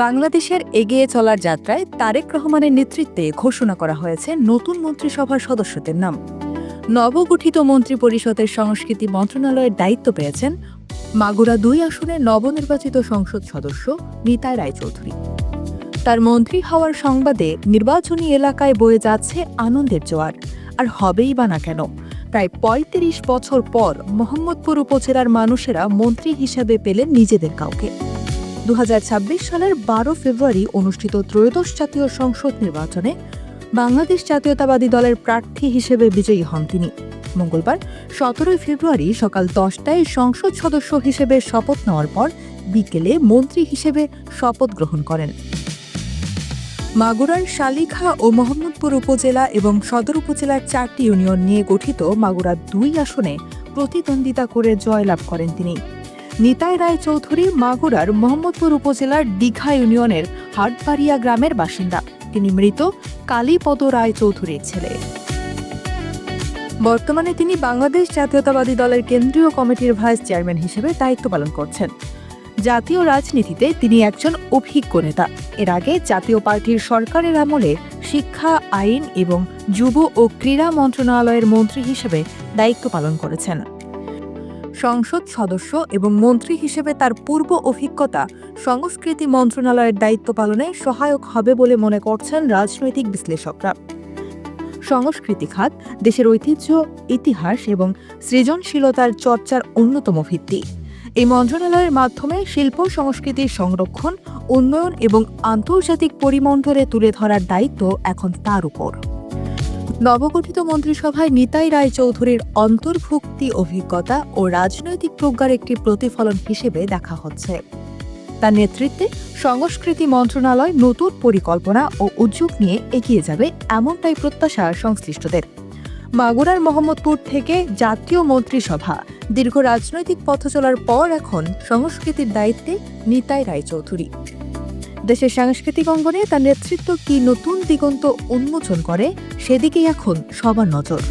বাংলাদেশের এগিয়ে চলার যাত্রায় তারেক রহমানের নেতৃত্বে ঘোষণা করা হয়েছে নতুন মন্ত্রিসভার সদস্যদের নাম। নবগঠিত মন্ত্রিপরিষদের সংস্কৃতি মন্ত্রণালয়ের দায়িত্ব পেয়েছেন মাগুরা ২ আসনের নবনির্বাচিত সংসদ সদস্য নিতাই রায়চৌধুরী। তার মন্ত্রী হওয়ার সংবাদে নির্বাচনী এলাকায় বয়ে যাচ্ছে আনন্দের জোয়ার। আর হবেই বা না কেন, প্রায় ৩৫ বছর পর মোহাম্মদপুর উপজেলার মানুষেরা মন্ত্রী হিসেবে পেলেন নিজেদের কাউকে। ২০২৬ সালের ১২ ফেব্রুয়ারি অনুষ্ঠিত ত্রয়োদশ জাতীয় সংসদ নির্বাচনে বাংলাদেশ জাতীয়তাবাদী দলের প্রার্থী হিসেবে বিজয়ী হন তিনি। মঙ্গলবার ১৭ ফেব্রুয়ারি সকাল ১০টায় সংসদ সদস্য হিসেবে শপথ নেওয়ার পর বিকেলে মন্ত্রী হিসেবে শপথ গ্রহণ করেন। মাগুরার শালিখা ও মোহাম্মদপুর উপজেলা এবং সদর উপজেলার ৪টি ইউনিয়ন নিয়ে গঠিত মাগুরা ২ আসনে প্রতিদ্বন্দ্বিতা করে জয়লাভ করেন তিনি। নিতাই রায়চৌধুরী মাগুরার মোহাম্মদপুর উপজেলার দীঘা ইউনিয়নের হাটবাড়িয়া গ্রামের বাসিন্দা। তিনি মৃত কালীপদ রায়চৌধুরীর ছেলে। বর্তমানে তিনি বাংলাদেশ জাতীয়তাবাদী দলের কেন্দ্রীয় কমিটির ভাইস চেয়ারম্যান হিসেবে দায়িত্ব পালন করছেন। জাতীয় রাজনীতিতে তিনি একজন অভিজ্ঞ নেতা। এর আগে জাতীয় পার্টির সরকারের আমলে শিক্ষা, আইন এবং যুব ও ক্রীড়া মন্ত্রণালয়ের মন্ত্রী হিসেবে দায়িত্ব পালন করেছেন। সংসদ সদস্য এবং মন্ত্রী হিসেবে তার পূর্ব অভিজ্ঞতা সংস্কৃতি মন্ত্রণালয়ের দায়িত্ব পালনে সহায়ক হবে বলে মনে করছেন রাজনৈতিক বিশ্লেষকরা। সংস্কৃতি খাত দেশের ঐতিহ্য, ইতিহাস এবং সৃজনশীলতার চর্চার অন্যতম ভিত্তি। এই মন্ত্রণালয়ের মাধ্যমে শিল্প সংস্কৃতির সংরক্ষণ, উন্নয়ন এবং আন্তর্জাতিক পরিমণ্ডলে তুলে ধরার দায়িত্ব এখন তার উপর। নবগঠিত মন্ত্রিসভায় নিতাই রায়চৌধুরীর অন্তর্ভুক্তি অভিজ্ঞতা ও রাজনৈতিক প্রজ্ঞার একটি প্রতিফলন হিসেবে দেখা হচ্ছে। তার নেতৃত্বে সংস্কৃতি মন্ত্রণালয় নতুন পরিকল্পনা ও উদ্যোগ নিয়ে এগিয়ে যাবে, এমনটাই প্রত্যাশা সংশ্লিষ্টদের। মাগুরার মোহাম্মদপুর থেকে জাতীয় মন্ত্রিসভা দীর্ঘ রাজনৈতিক পথ চলার পর এখন সংস্কৃতির দায়িত্বে নিতাই রায়চৌধুরী। দেশের সাংস্কৃতিক অঙ্গনে তার নেতৃত্ব কি নতুন দিগন্ত উন্মোচন করে, সেদিকেই এখন সবার নজর।